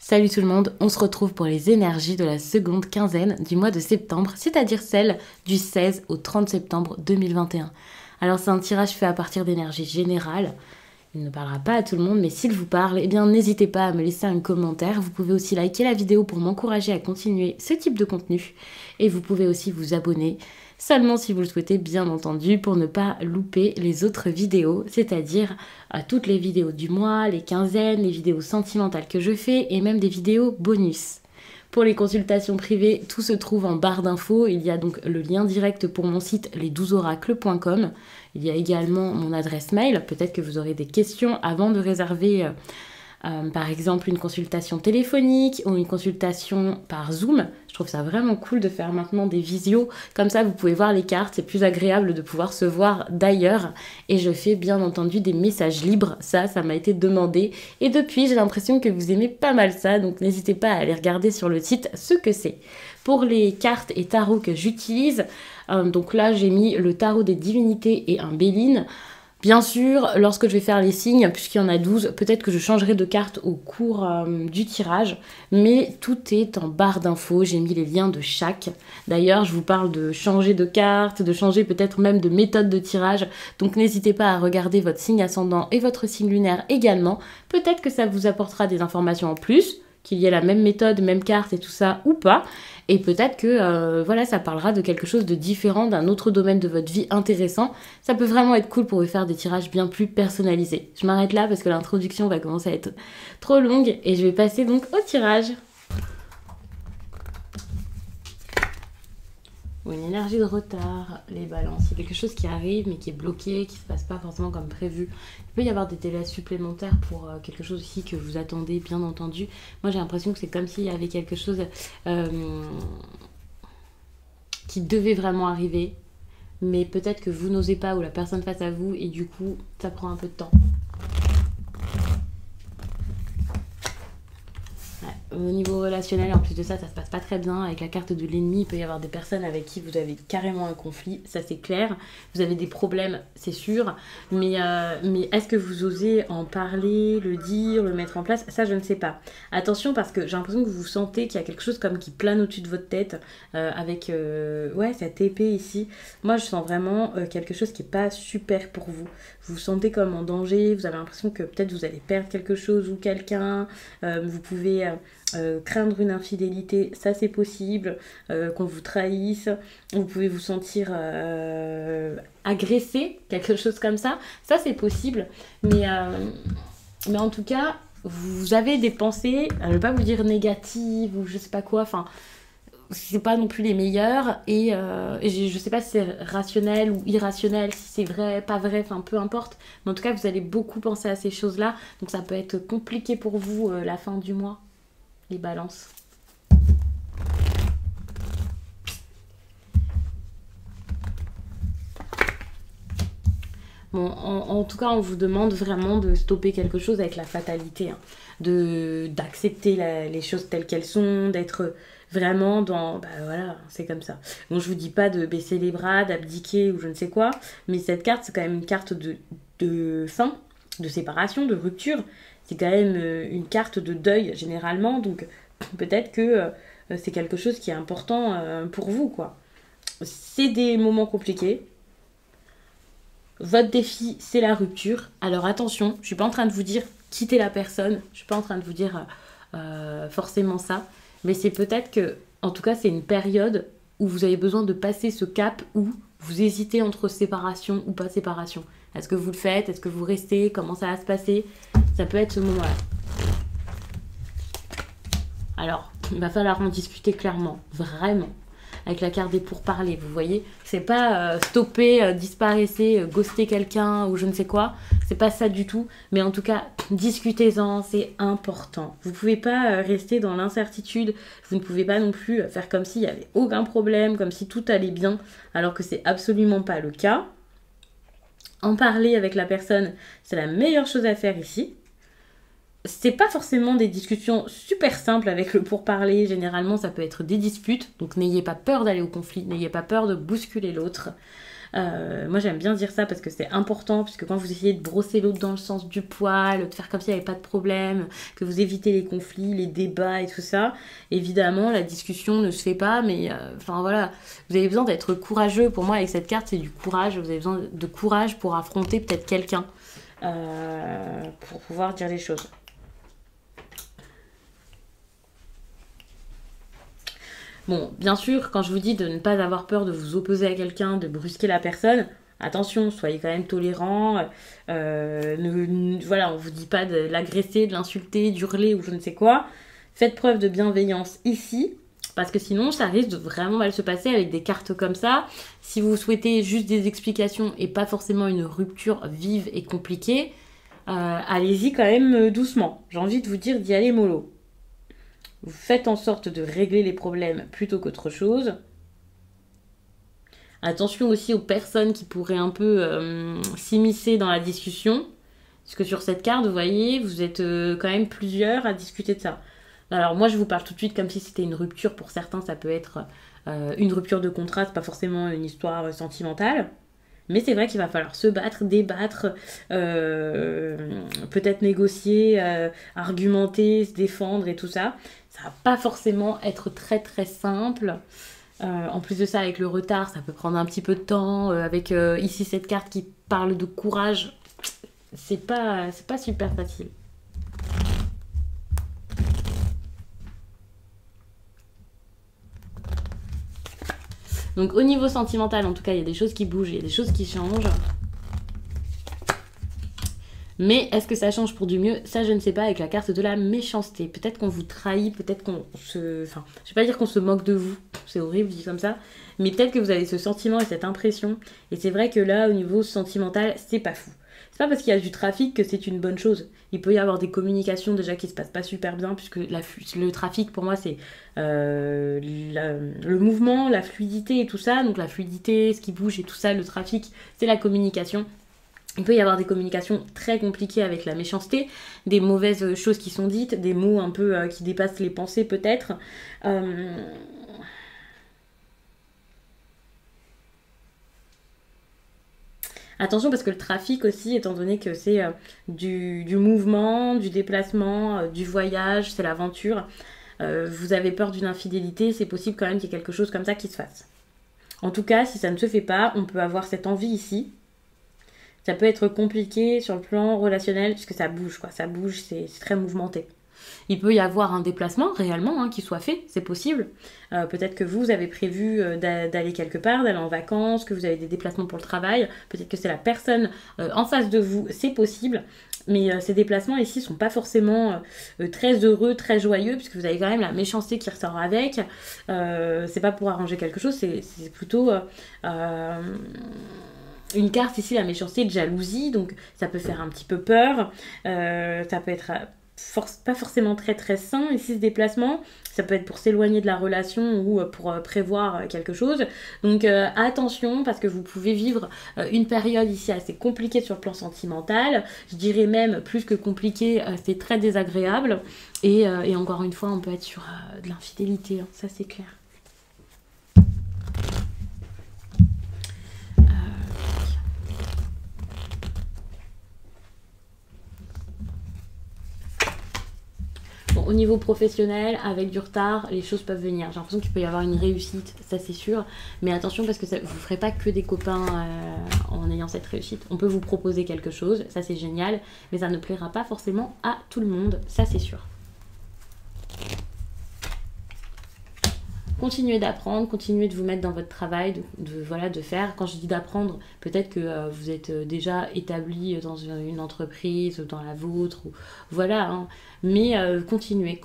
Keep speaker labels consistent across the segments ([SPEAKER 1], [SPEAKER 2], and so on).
[SPEAKER 1] Salut tout le monde, on se retrouve pour les énergies de la seconde quinzaine du mois de septembre, c'est-à-dire celle du 16 au 30 septembre 2021. Alors c'est un tirage fait à partir d'énergie générale, il ne parlera pas à tout le monde, mais s'il vous parle, eh bien n'hésitez pas à me laisser un commentaire. Vous pouvez aussi liker la vidéo pour m'encourager à continuer ce type de contenu. Et vous pouvez aussi vous abonner, seulement si vous le souhaitez bien entendu, pour ne pas louper les autres vidéos, c'est-à-dire toutes les vidéos du mois, les quinzaines, les vidéos sentimentales que je fais et même des vidéos bonus. Pour les consultations privées, tout se trouve en barre d'infos. Il y a donc le lien direct pour mon site les12oracles.com. Il y a également mon adresse mail. Peut-être que vous aurez des questions avant de réserver par exemple une consultation téléphonique ou une consultation par Zoom. Je trouve ça vraiment cool de faire maintenant des visios. Comme ça, vous pouvez voir les cartes. C'est plus agréable de pouvoir se voir d'ailleurs. Et je fais bien entendu des messages libres. Ça m'a été demandé. Et depuis, j'ai l'impression que vous aimez pas mal ça. Donc n'hésitez pas à aller regarder sur le site ce que c'est. Pour les cartes et tarots que j'utilise, donc là, j'ai mis le tarot des divinités et un Béline. Bien sûr, lorsque je vais faire les signes, puisqu'il y en a 12, peut-être que je changerai de carte au cours du tirage, mais tout est en barre d'infos, j'ai mis les liens de chaque. D'ailleurs, je vous parle de changer de carte, de changer peut-être même de méthode de tirage, donc n'hésitez pas à regarder votre signe ascendant et votre signe lunaire également. Peut-être que ça vous apportera des informations en plus, qu'il y ait la même méthode, même carte et tout ça, ou pas. Et peut-être que voilà, ça parlera de quelque chose de différent, d'un autre domaine de votre vie intéressant. Ça peut vraiment être cool pour vous faire des tirages bien plus personnalisés. Je m'arrête là parce que l'introduction va commencer à être trop longue et je vais passer donc au tirage. Une énergie de retard, les balances, c'est quelque chose qui arrive mais qui est bloqué, qui ne se passe pas forcément comme prévu. Il peut y avoir des délais supplémentaires pour quelque chose aussi que vous attendez, bien entendu. Moi j'ai l'impression que c'est comme s'il y avait quelque chose qui devait vraiment arriver, mais peut-être que vous n'osez pas ou la personne face à vous et du coup ça prend un peu de temps. Au niveau relationnel, en plus de ça, ça se passe pas très bien. Avec la carte de l'ennemi, il peut y avoir des personnes avec qui vous avez carrément un conflit, ça c'est clair. Vous avez des problèmes, c'est sûr. Mais est-ce que vous osez en parler, le dire, le mettre en place? Ça, je ne sais pas. Attention, parce que j'ai l'impression que vous sentez qu'il y a quelque chose comme qui plane au-dessus de votre tête avec cette épée ici. Moi, je sens vraiment quelque chose qui n'est pas super pour vous. Vous vous sentez comme en danger, vous avez l'impression que peut-être vous allez perdre quelque chose ou quelqu'un. Vous pouvez... craindre une infidélité, ça c'est possible, qu'on vous trahisse, vous pouvez vous sentir agressé, quelque chose comme ça c'est possible, mais en tout cas, vous avez des pensées, je ne vais pas vous dire négatives ou je sais pas quoi, enfin, c'est pas non plus les meilleures, et je sais pas si c'est rationnel ou irrationnel, si c'est vrai, pas vrai, enfin peu importe, mais en tout cas vous allez beaucoup penser à ces choses-là, donc ça peut être compliqué pour vous la fin du mois. Les balances. Bon, en tout cas, on vous demande vraiment de stopper quelque chose avec la fatalité, hein, d'accepter les choses telles qu'elles sont, d'être vraiment dans... Bah voilà, c'est comme ça. Bon, je vous dis pas de baisser les bras, d'abdiquer ou je ne sais quoi, mais cette carte, c'est quand même une carte de fin, de séparation, de rupture. C'est quand même une carte de deuil, généralement, donc... Peut-être que c'est quelque chose qui est important pour vous, quoi. C'est des moments compliqués. Votre défi, c'est la rupture. Alors attention, je ne suis pas en train de vous dire quitter la personne. Je ne suis pas en train de vous dire forcément ça. Mais c'est peut-être que, en tout cas, c'est une période où vous avez besoin de passer ce cap où vous hésitez entre séparation ou pas séparation. Est-ce que vous le faites? Est-ce que vous restez? Comment ça va se passer? Ça peut être ce moment-là. Alors, il va falloir en discuter clairement, vraiment, avec la carte des pourparlers, vous voyez. C'est pas stopper, disparaissez, ghoster quelqu'un ou je ne sais quoi, c'est pas ça du tout. Mais en tout cas, discutez-en, c'est important. Vous pouvez pas rester dans l'incertitude, vous ne pouvez pas non plus faire comme s'il n'y avait aucun problème, comme si tout allait bien, alors que c'est absolument pas le cas. En parler avec la personne, c'est la meilleure chose à faire ici. C'est pas forcément des discussions super simples avec le pourparler, généralement ça peut être des disputes, donc n'ayez pas peur d'aller au conflit, n'ayez pas peur de bousculer l'autre. Moi j'aime bien dire ça parce que c'est important, puisque quand vous essayez de brosser l'autre dans le sens du poil, de faire comme s'il n'y avait pas de problème, que vous évitez les conflits, les débats et tout ça, évidemment la discussion ne se fait pas, mais enfin voilà, vous avez besoin d'être courageux. Pour moi avec cette carte c'est du courage, vous avez besoin de courage pour affronter peut-être quelqu'un, pour pouvoir dire les choses. Bon, bien sûr, quand je vous dis de ne pas avoir peur de vous opposer à quelqu'un, de brusquer la personne, attention, soyez quand même tolérants. Voilà, on vous dit pas de l'agresser, de l'insulter, d'hurler ou je ne sais quoi. Faites preuve de bienveillance ici, parce que sinon, ça risque de vraiment mal se passer avec des cartes comme ça. Si vous souhaitez juste des explications et pas forcément une rupture vive et compliquée, allez-y quand même doucement. J'ai envie de vous dire d'y aller mollo. Vous faites en sorte de régler les problèmes plutôt qu'autre chose. Attention aussi aux personnes qui pourraient un peu s'immiscer dans la discussion. Parce que sur cette carte, vous voyez, vous êtes quand même plusieurs à discuter de ça. Alors moi, je vous parle tout de suite comme si c'était une rupture. Pour certains, ça peut être une rupture de contrat, c'est pas forcément une histoire sentimentale. Mais c'est vrai qu'il va falloir se battre, débattre, peut-être négocier, argumenter, se défendre et tout ça. Ça va pas forcément être très très simple. En plus de ça, avec le retard, ça peut prendre un petit peu de temps. Avec ici cette carte qui parle de courage, c'est pas super facile. Donc au niveau sentimental, en tout cas, il y a des choses qui bougent, il y a des choses qui changent. Mais est-ce que ça change pour du mieux? Ça, je ne sais pas, avec la carte de la méchanceté. Peut-être qu'on vous trahit, peut-être qu'on se... Enfin, je ne vais pas dire qu'on se moque de vous, c'est horrible dit comme ça, mais peut-être que vous avez ce sentiment et cette impression. Et c'est vrai que là, au niveau sentimental, c'est pas fou. C'est pas parce qu'il y a du trafic que c'est une bonne chose. Il peut y avoir des communications déjà qui se passent pas super bien, puisque le trafic, pour moi, c'est le mouvement, la fluidité et tout ça. Donc la fluidité, ce qui bouge et tout ça, le trafic, c'est la communication. Il peut y avoir des communications très compliquées avec la méchanceté, des mauvaises choses qui sont dites, des mots un peu qui dépassent les pensées peut-être. Attention parce que le trafic aussi, étant donné que c'est du mouvement, du déplacement, du voyage, c'est l'aventure, vous avez peur d'une infidélité, c'est possible quand même qu'il y ait quelque chose comme ça qui se fasse. En tout cas, si ça ne se fait pas, on peut avoir cette envie ici. Ça peut être compliqué sur le plan relationnel puisque ça bouge, quoi. Ça bouge, c'est très mouvementé. Il peut y avoir un déplacement réellement qui soit fait, c'est possible. Peut-être que vous avez prévu d'aller quelque part, d'aller en vacances, que vous avez des déplacements pour le travail. Peut-être que c'est la personne en face de vous, c'est possible. Mais ces déplacements ici sont pas forcément très heureux, très joyeux, puisque vous avez quand même la méchanceté qui ressort avec. C'est pas pour arranger quelque chose, c'est plutôt... une carte ici, la méchanceté de jalousie, donc ça peut faire un petit peu peur, ça peut être pas forcément très très sain ici ce déplacement, ça peut être pour s'éloigner de la relation ou pour prévoir quelque chose, donc attention parce que vous pouvez vivre une période ici assez compliquée sur le plan sentimental, je dirais même plus que compliqué, c'est très désagréable et encore une fois on peut être sur de l'infidélité, ça c'est clair. Au niveau professionnel, avec du retard, les choses peuvent venir. J'ai l'impression qu'il peut y avoir une réussite, ça c'est sûr. Mais attention parce que vous ne ferez pas que des copains en ayant cette réussite. On peut vous proposer quelque chose, ça c'est génial, mais ça ne plaira pas forcément à tout le monde, ça c'est sûr. Continuez d'apprendre, continuez de vous mettre dans votre travail, de faire. Quand je dis d'apprendre, peut-être que vous êtes déjà établi dans une entreprise, dans la vôtre, ou, voilà. Hein. Mais continuez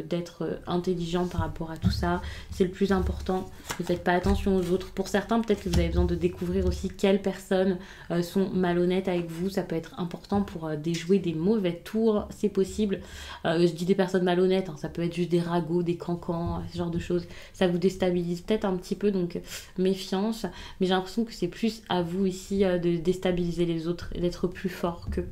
[SPEAKER 1] d'être intelligent par rapport à tout ça. C'est le plus important. Ne faites pas attention aux autres. Pour certains, peut-être que vous avez besoin de découvrir aussi quelles personnes sont malhonnêtes avec vous. Ça peut être important pour déjouer des mauvais tours, c'est possible. Je dis des personnes malhonnêtes, hein, ça peut être juste des ragots, des cancans, ce genre de choses. Ça vous déstabilise peut-être un petit peu, donc méfiance. Mais j'ai l'impression que c'est plus à vous ici de déstabiliser les autres et d'être plus fort qu'eux.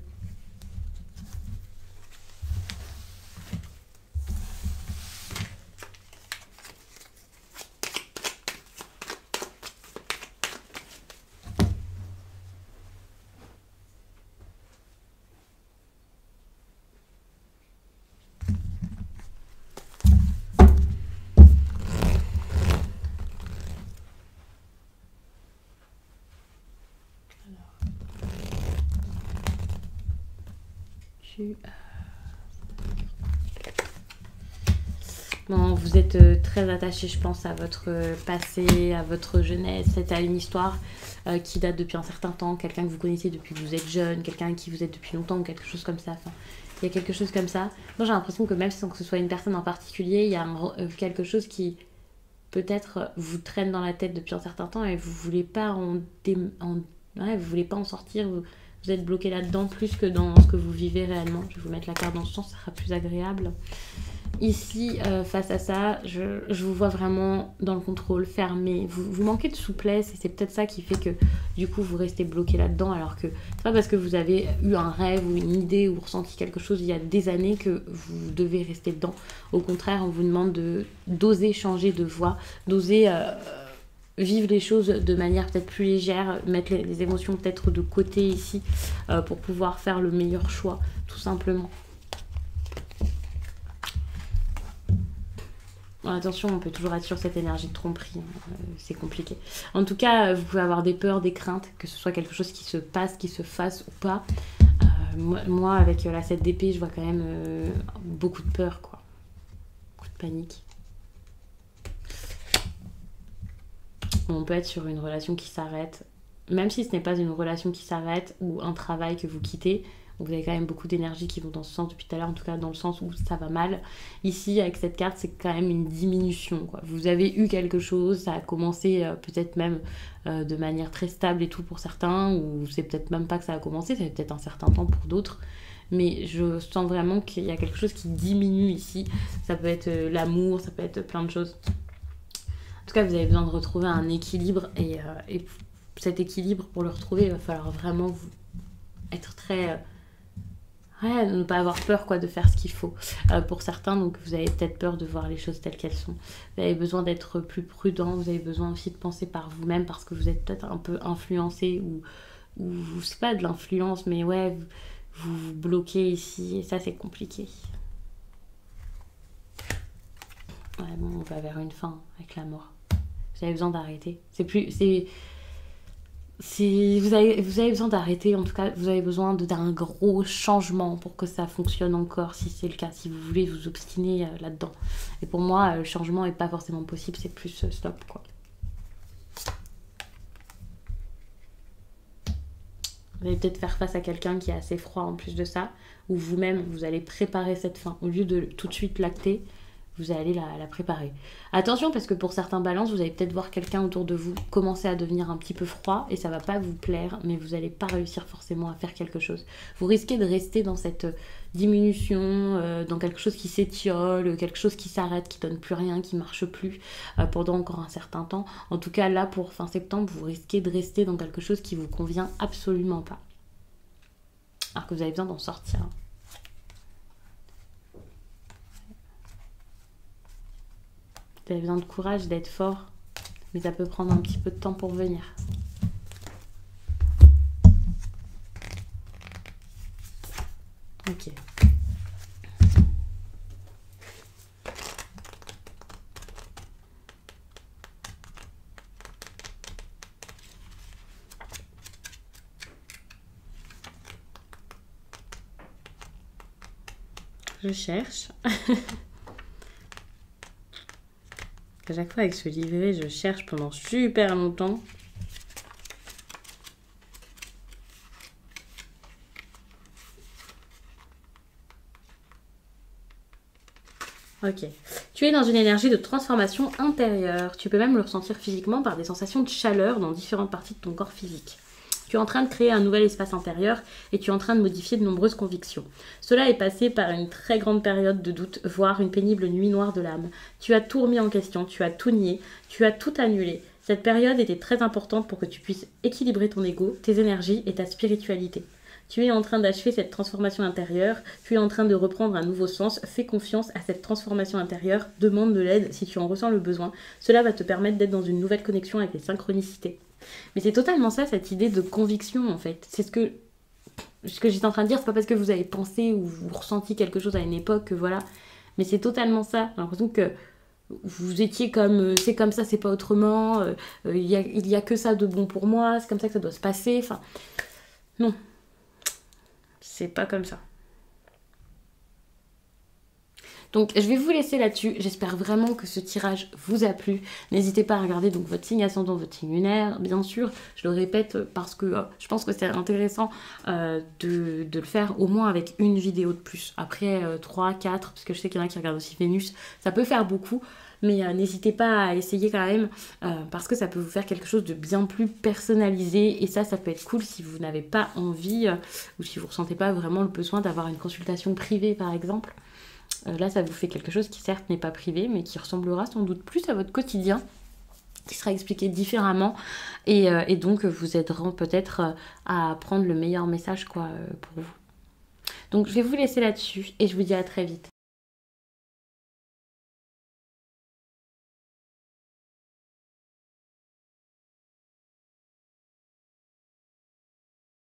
[SPEAKER 1] dessus. Bon, vous êtes très attaché, je pense, à votre passé, à votre jeunesse, c'est à une histoire qui date depuis un certain temps, quelqu'un que vous connaissez depuis que vous êtes jeune, quelqu'un qui vous êtes depuis longtemps ou quelque chose comme ça. Enfin, il y a quelque chose comme ça. Moi, j'ai l'impression que même sans que ce soit une personne en particulier, il y a quelque chose qui peut-être vous traîne dans la tête depuis un certain temps et vous voulez pas ouais, vous voulez pas en sortir. Vous êtes bloqué là-dedans plus que dans ce que vous vivez réellement. Je vais vous mettre la carte dans ce sens, ça sera plus agréable. Ici, face à ça, je vous vois vraiment dans le contrôle, fermé. Vous manquez de souplesse et c'est peut-être ça qui fait que du coup vous restez bloqué là-dedans, alors que c'est pas parce que vous avez eu un rêve ou une idée ou ressenti quelque chose il y a des années que vous devez rester dedans. Au contraire, on vous demande d'oser changer de voie, d'oser vivre les choses de manière peut-être plus légère, mettre les émotions peut-être de côté ici pour pouvoir faire le meilleur choix, tout simplement. Bon, attention, on peut toujours être sur cette énergie de tromperie, hein, c'est compliqué. En tout cas, vous pouvez avoir des peurs, des craintes, que ce soit quelque chose qui se passe, qui se fasse ou pas. Moi, avec la 7 d'épée, je vois quand même beaucoup de peur, quoi. Beaucoup de panique. On peut être sur une relation qui s'arrête, même si ce n'est pas une relation qui s'arrête ou un travail que vous quittez. Vous avez quand même beaucoup d'énergie qui vont dans ce sens depuis tout à l'heure, en tout cas dans le sens où ça va mal. Ici, avec cette carte, c'est quand même une diminution, quoi. Vous avez eu quelque chose, ça a commencé peut-être même de manière très stable et tout pour certains, ou c'est peut-être même pas que ça a commencé, ça fait peut-être un certain temps pour d'autres. Mais je sens vraiment qu'il y a quelque chose qui diminue ici. Ça peut être l'amour, ça peut être plein de choses. En tout cas, vous avez besoin de retrouver un équilibre et cet équilibre, pour le retrouver, il va falloir vraiment être très... ouais, ne pas avoir peur, quoi, de faire ce qu'il faut pour certains. Donc vous avez peut-être peur de voir les choses telles qu'elles sont. Vous avez besoin d'être plus prudent, vous avez besoin aussi de penser par vous-même parce que vous êtes peut-être un peu influencé ou c'est pas de l'influence, mais ouais, vous vous bloquez ici et ça c'est compliqué. Ouais, bon, on va vers une fin avec la mort. Vous avez besoin d'arrêter. Vous avez besoin d'arrêter, en tout cas, vous avez besoin d'un gros changement pour que ça fonctionne encore, si c'est le cas, si vous voulez vous obstiner là-dedans. Et pour moi, le changement n'est pas forcément possible, c'est plus stop, quoi. Vous allez peut-être faire face à quelqu'un qui est assez froid en plus de ça, ou vous-même, vous allez préparer cette fin. Au lieu de tout de suite l'acter, vous allez la préparer. Attention, parce que pour certains balances, vous allez peut-être voir quelqu'un autour de vous commencer à devenir un petit peu froid et ça va pas vous plaire, mais vous n'allez pas réussir forcément à faire quelque chose. Vous risquez de rester dans cette diminution, dans quelque chose qui s'étiole, quelque chose qui s'arrête, qui donne plus rien, qui marche plus pendant encore un certain temps. En tout cas, là, pour fin septembre, vous risquez de rester dans quelque chose qui vous convient absolument pas. Alors que vous avez besoin d'en sortir. Vous avez besoin de courage, d'être fort, mais ça peut prendre un petit peu de temps pour venir. Ok. Je cherche. À chaque fois avec ce livret, je cherche pendant super longtemps. Ok. Tu es dans une énergie de transformation intérieure. Tu peux même le ressentir physiquement par des sensations de chaleur dans différentes parties de ton corps physique. Tu es en train de créer un nouvel espace intérieur et tu es en train de modifier de nombreuses convictions. Cela est passé par une très grande période de doute, voire une pénible nuit noire de l'âme. Tu as tout remis en question, tu as tout nié, tu as tout annulé. Cette période était très importante pour que tu puisses équilibrer ton ego, tes énergies et ta spiritualité. Tu es en train d'achever cette transformation intérieure, tu es en train de reprendre un nouveau sens, fais confiance à cette transformation intérieure, demande de l'aide si tu en ressens le besoin. Cela va te permettre d'être dans une nouvelle connexion avec les synchronicités. Mais c'est totalement ça, cette idée de conviction, en fait. C'est ce que j'étais en train de dire, c'est pas parce que vous avez pensé ou vous ressenti quelque chose à une époque que voilà. Mais c'est totalement ça. J'ai l'impression que vous étiez comme c'est comme ça, c'est pas autrement, il y a que ça de bon pour moi, c'est comme ça que ça doit se passer. Enfin, non. C'est pas comme ça. Donc je vais vous laisser là-dessus. J'espère vraiment que ce tirage vous a plu. N'hésitez pas à regarder donc votre signe ascendant, votre signe lunaire. Bien sûr, je le répète parce que je pense que c'est intéressant de le faire au moins avec une vidéo de plus. Après 3, 4, parce que je sais qu'il y en a qui regardent aussi Vénus. Ça peut faire beaucoup. Mais n'hésitez pas à essayer quand même parce que ça peut vous faire quelque chose de bien plus personnalisé et ça peut être cool si vous n'avez pas envie ou si vous ne ressentez pas vraiment le besoin d'avoir une consultation privée par exemple. Là ça vous fait quelque chose qui certes n'est pas privé mais qui ressemblera sans doute plus à votre quotidien, qui sera expliqué différemment et donc vous aideront peut-être à prendre le meilleur message pour vous. Donc je vais vous laisser là-dessus et je vous dis à très vite.